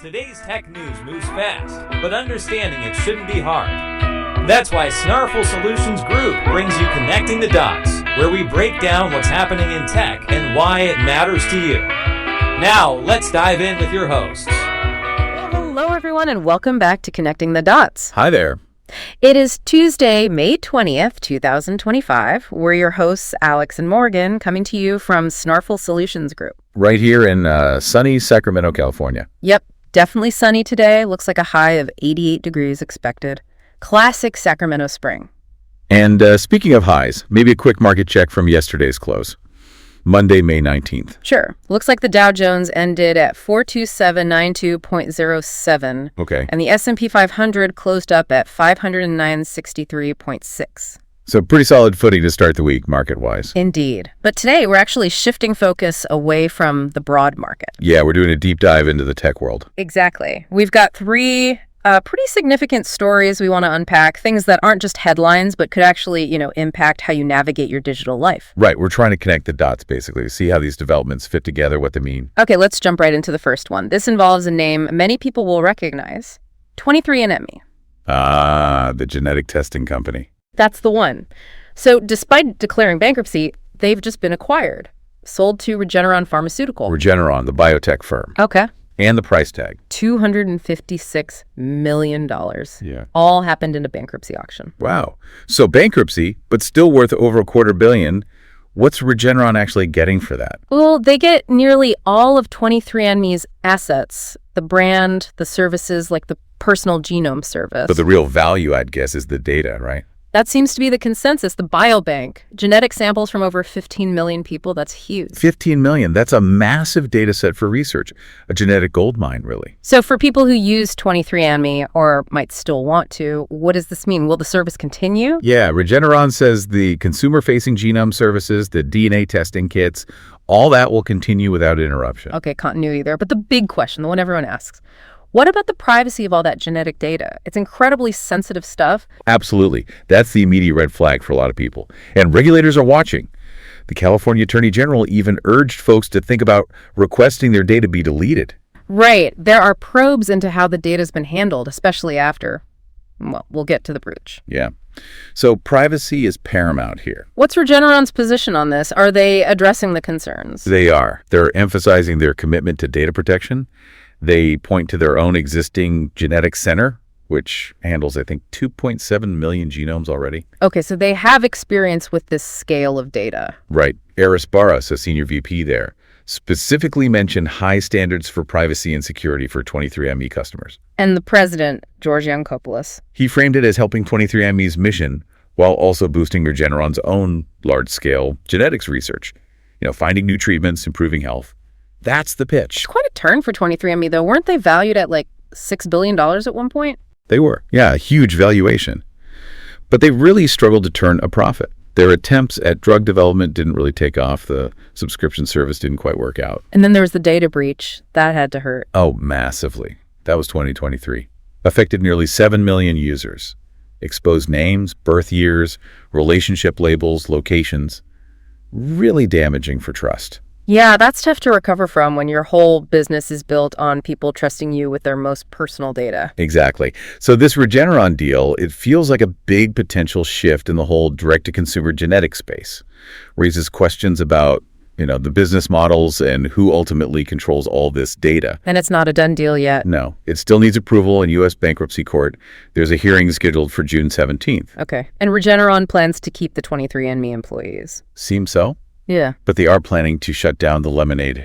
Today's tech news moves fast, but understanding it shouldn't be hard. That's why Snarful Solutions Group brings you Connecting the Dots, where we break down what's happening in tech and why it matters to you. Now, let's dive in with your hosts. Well, hello, everyone, and welcome back to Connecting the Dots. Hi there. It is Tuesday, May 20th, 2025. We're your hosts, Alex and Morgan, coming to you from Snarful Solutions Group. Right here in sunny Sacramento, California. Yep, definitely sunny today. Looks like a high of 88 degrees expected. Classic Sacramento spring. And speaking of highs, maybe a quick market check from yesterday's close. Monday, May 19th. Sure. Looks like the Dow Jones ended at 42792.07. Okay. And the S&P 500 closed up at 509.63.6. So pretty solid footing to start the week market-wise. Indeed. But today we're actually shifting focus away from the broad market. Yeah, we're doing a deep dive into the tech world. Exactly. We've got three pretty significant stories we want to unpack, things that aren't just headlines, but could actually, impact how you navigate your digital life. Right. We're trying to connect the dots, basically, to see how these developments fit together, what they mean. Okay, let's jump right into the first one. This involves a name many people will recognize, 23andMe. Ah, the genetic testing company. That's the one. So despite declaring bankruptcy, they've just been acquired, sold to Regeneron Pharmaceutical. Regeneron, the biotech firm. Okay. And the price tag. $256 million. Yeah. All happened in a bankruptcy auction. Wow. So bankruptcy, but still worth over $250 million. What's Regeneron actually getting for that? Well, they get nearly all of 23andMe's assets, the brand, the services, like the personal genome service. But the real value, I'd guess, is the data, right? That seems to be the consensus, the biobank. Genetic samples from over 15 million people, that's huge. 15 million, that's a massive data set for research. A genetic gold mine, really. So for people who use 23andMe or might still want to, what does this mean? Will the service continue? Yeah, Regeneron says the consumer-facing genome services, the DNA testing kits, all that will continue without interruption. Okay, continuity there. But the big question, the one everyone asks, what about the privacy of all that genetic data? It's incredibly sensitive stuff. Absolutely. That's the immediate red flag for a lot of people. And regulators are watching. The California Attorney General even urged folks to think about requesting their data be deleted. Right. There are probes into how the data's been handled, especially after, well, we'll get to the breach. Yeah. So privacy is paramount here. What's Regeneron's position on this? Are they addressing the concerns? They are. They're emphasizing their commitment to data protection. They point to their own existing genetic center, which handles, I think, 2.7 million genomes already. Okay, so they have experience with this scale of data. Right. Eris Barras, a senior VP there, specifically mentioned high standards for privacy and security for 23andMe customers. And the president, George Yancopoulos. He framed it as helping 23andMe's mission while also boosting Regeneron's own large-scale genetics research. Finding new treatments, improving health. That's the pitch. It's quite a turn for 23andMe, though. Weren't they valued at like $6 billion at one point? They were. Yeah, a huge valuation. But they really struggled to turn a profit. Their attempts at drug development didn't really take off. The subscription service didn't quite work out. And then there was the data breach. That had to hurt. Oh, massively. That was 2023. Affected nearly 7 million users. Exposed names, birth years, relationship labels, locations. Really damaging for trust. Yeah, that's tough to recover from when your whole business is built on people trusting you with their most personal data. Exactly. So this Regeneron deal, it feels like a big potential shift in the whole direct-to-consumer genetic space. Raises questions about, the business models and who ultimately controls all this data. And it's not a done deal yet. No, it still needs approval in U.S. bankruptcy court. There's a hearing scheduled for June 17th. Okay. And Regeneron plans to keep the 23andMe employees. Seems so. Yeah. But they are planning to shut down the Lemonade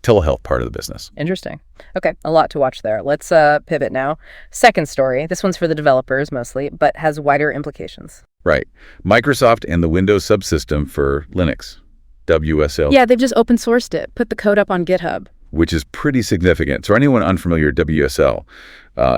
telehealth part of the business. Interesting. Okay, a lot to watch there. Let's pivot now. Second story. This one's for the developers mostly, but has wider implications. Right. Microsoft and the Windows Subsystem for Linux, WSL. Yeah, they've just open sourced it, put the code up on GitHub. Which is pretty significant. So anyone unfamiliar with WSL,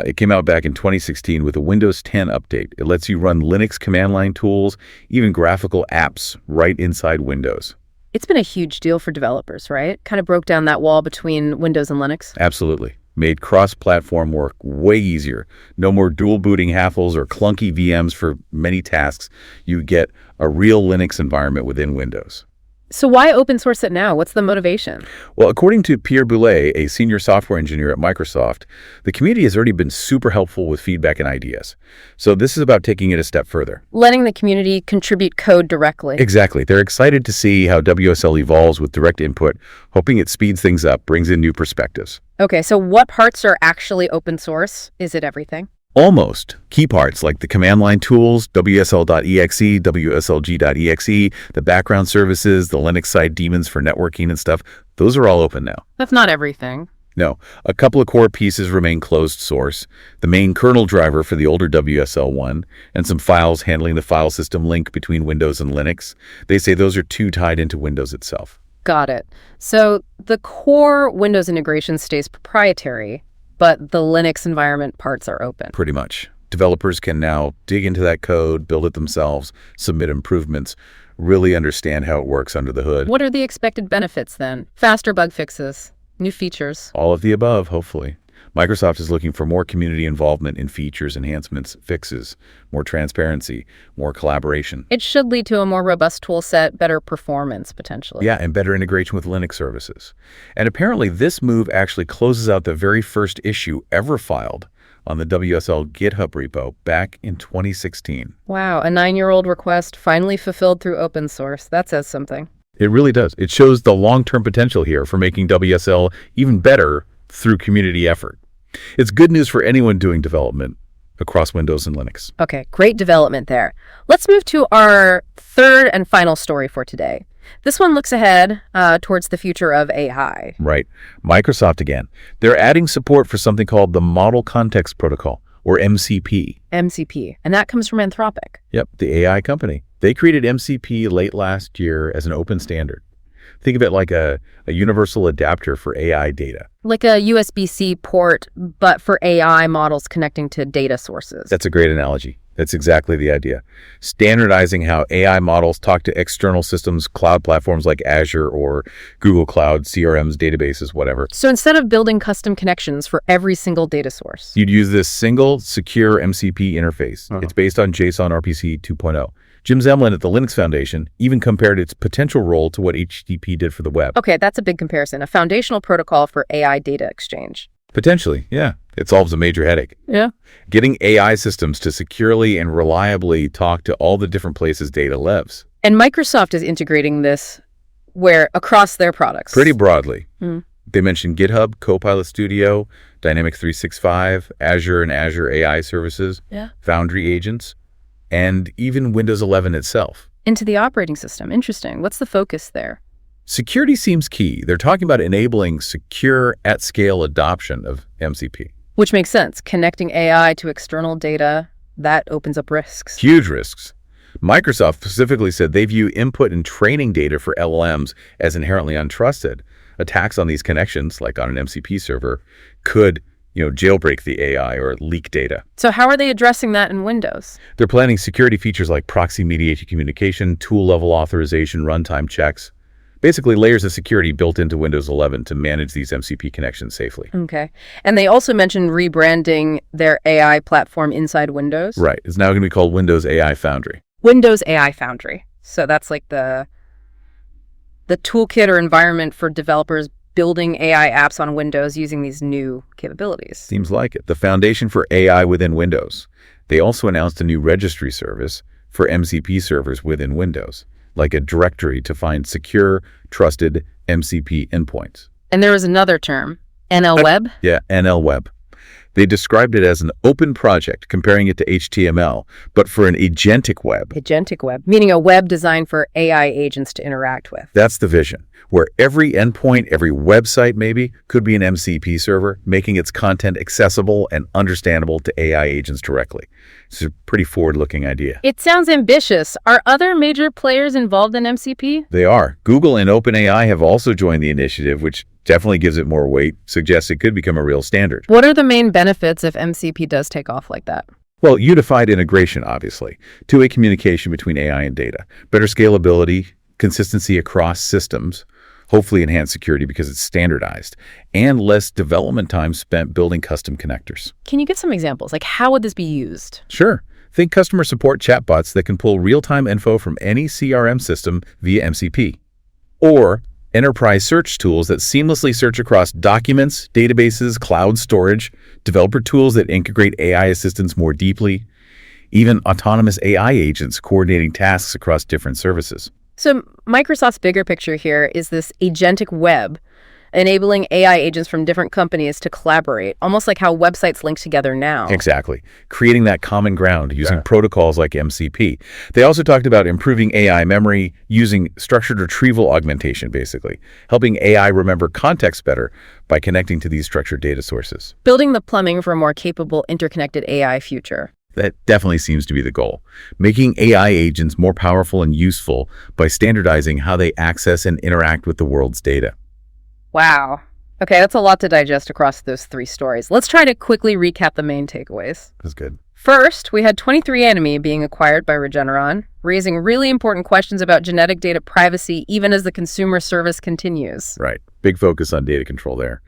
it came out back in 2016 with a Windows 10 update. It lets you run Linux command line tools, even graphical apps right inside Windows. It's been a huge deal for developers, right? Kind of broke down that wall between Windows and Linux. Absolutely. Made cross-platform work way easier. No more dual booting hassles or clunky VMs for many tasks. You get a real Linux environment within Windows. So why open source it now? What's the motivation? Well, according to Pierre Boulez, a senior software engineer at Microsoft, the community has already been super helpful with feedback and ideas. So this is about taking it a step further. Letting the community contribute code directly. Exactly. They're excited to see how WSL evolves with direct input, hoping it speeds things up, brings in new perspectives. Okay, so what parts are actually open source? Is it everything? Almost. Key parts like the command line tools, WSL.exe, WSLG.exe, the background services, the Linux side daemons for networking and stuff, those are all open now. That's not everything. No, a couple of core pieces remain closed source, the main kernel driver for the older WSL one, and some files handling the file system link between Windows and Linux. They say those are too tied into Windows itself. Got it. So the core Windows integration stays proprietary, but the Linux environment parts are open. Pretty much. Developers can now dig into that code, build it themselves, submit improvements, really understand how it works under the hood. What are the expected benefits then? Faster bug fixes, new features? All of the above, hopefully. Microsoft is looking for more community involvement in features, enhancements, fixes, more transparency, more collaboration. It should lead to a more robust tool set, better performance, potentially. Yeah, and better integration with Linux services. And apparently this move actually closes out the very first issue ever filed on the WSL GitHub repo back in 2016. Wow, a 9-year-old request finally fulfilled through open source. That says something. It really does. It shows the long-term potential here for making WSL even better through community effort. It's good news for anyone doing development across Windows and Linux. Okay, great development there. Let's move to our third and final story for today. This one looks ahead towards the future of AI. Right. Microsoft again. They're adding support for something called the Model Context Protocol, or MCP. MCP, and that comes from Anthropic. Yep, the AI company. They created MCP late last year as an open standard. Think of it like a universal adapter for AI data. Like a USB-C port, but for AI models connecting to data sources. That's a great analogy. That's exactly the idea. Standardizing how AI models talk to external systems, cloud platforms like Azure or Google Cloud, CRMs, databases, whatever. So instead of building custom connections for every single data source, you'd use this single, secure MCP interface. It's based on JSON RPC 2.0. Jim Zemlin at the Linux Foundation even compared its potential role to what HTTP did for the web. Okay, that's a big comparison. A foundational protocol for AI data exchange. Potentially, yeah. It solves a major headache. Yeah. Getting AI systems to securely and reliably talk to all the different places data lives. And Microsoft is integrating this across their products. Pretty broadly. They mentioned GitHub, Copilot Studio, Dynamics 365, Azure and Azure AI services, Foundry agents, and even Windows 11 itself. Into the operating system. Interesting. What's the focus there? Security seems key. They're talking about enabling secure at-scale adoption of MCP. Which makes sense. Connecting AI to external data, that opens up risks. Huge risks. Microsoft specifically said they view input and training data for LLMs as inherently untrusted. Attacks on these connections, like on an MCP server, could jailbreak the AI or leak data. So how are they addressing that in Windows? They're planning security features like proxy-mediated communication, tool-level authorization, runtime checks. Basically, layers of security built into Windows 11 to manage these MCP connections safely. Okay. And they also mentioned rebranding their AI platform inside Windows? Right. It's now going to be called Windows AI Foundry. Windows AI Foundry. So that's like the toolkit or environment for developers building AI apps on Windows using these new capabilities. Seems like it. The foundation for AI within Windows. They also announced a new registry service for MCP servers within Windows, like a directory to find secure, trusted MCP endpoints. And there was another term, NL Web? Yeah, NL Web. They described it as an open project, comparing it to HTML, but for an agentic web. Agentic web, meaning a web designed for AI agents to interact with. That's the vision, where every endpoint, every website maybe, could be an MCP server, making its content accessible and understandable to AI agents directly. It's a pretty forward-looking idea. It sounds ambitious. Are other major players involved in MCP? They are. Google and OpenAI have also joined the initiative, which definitely gives it more weight, suggests it could become a real standard. What are the main benefits if MCP does take off like that? Well, unified integration, obviously. Two-way communication between AI and data. Better scalability, consistency across systems, hopefully enhanced security because it's standardized, and less development time spent building custom connectors. Can you give some examples? Like, how would this be used? Sure. Think customer support chatbots that can pull real-time info from any CRM system via MCP. or enterprise search tools that seamlessly search across documents, databases, cloud storage, developer tools that integrate AI assistants more deeply, even autonomous AI agents coordinating tasks across different services. So Microsoft's bigger picture here is this agentic web, enabling AI agents from different companies to collaborate, almost like how websites link together now. Exactly. Creating that common ground using protocols like MCP. They also talked about improving AI memory using structured retrieval augmentation, basically, helping AI remember context better by connecting to these structured data sources. Building the plumbing for a more capable, interconnected AI future. That definitely seems to be the goal. Making AI agents more powerful and useful by standardizing how they access and interact with the world's data. Wow. Okay, that's a lot to digest across those three stories. Let's try to quickly recap the main takeaways. That's good. First, we had 23andMe being acquired by Regeneron, raising really important questions about genetic data privacy even as the consumer service continues. Right. Big focus on data control there.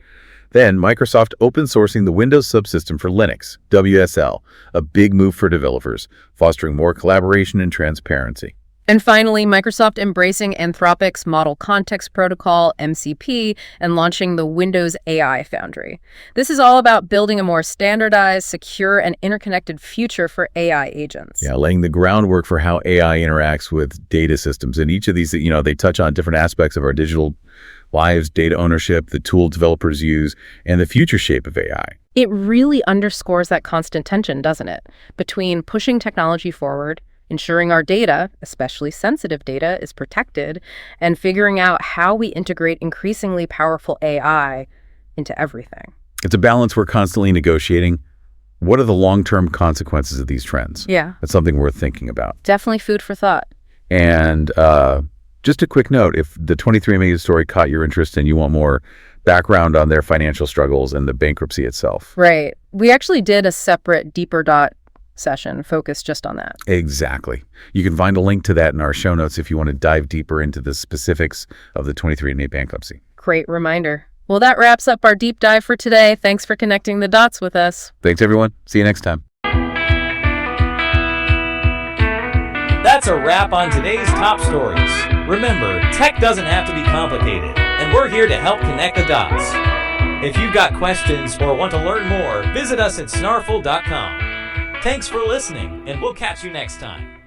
Then, Microsoft open sourcing the Windows Subsystem for Linux, WSL, a big move for developers, fostering more collaboration and transparency. And finally, Microsoft embracing Anthropic's Model Context Protocol, MCP, and launching the Windows AI Foundry. This is all about building a more standardized, secure, and interconnected future for AI agents. Yeah, laying the groundwork for how AI interacts with data systems. And each of these, they touch on different aspects of our digital lives, data ownership, the tool developers use, and the future shape of AI. It really underscores that constant tension, doesn't it? Between pushing technology forward, ensuring our data, especially sensitive data, is protected, and figuring out how we integrate increasingly powerful AI into everything. It's a balance we're constantly negotiating. What are the long-term consequences of these trends? Yeah. That's something worth thinking about. Definitely food for thought. And just a quick note, if the 23andMe story caught your interest and you want more background on their financial struggles and the bankruptcy itself. Right. We actually did a separate deeper session focused just on that. Exactly. You can find a link to that in our show notes if you want to dive deeper into the specifics of the 23andMe bankruptcy. Great reminder. Well, that wraps up our deep dive for today. Thanks for connecting the dots with us. Thanks, everyone. See you next time. That's a wrap on today's top stories. Remember, tech doesn't have to be complicated, and we're here to help connect the dots. If you've got questions or want to learn more, visit us at snarful.com. Thanks for listening, and we'll catch you next time.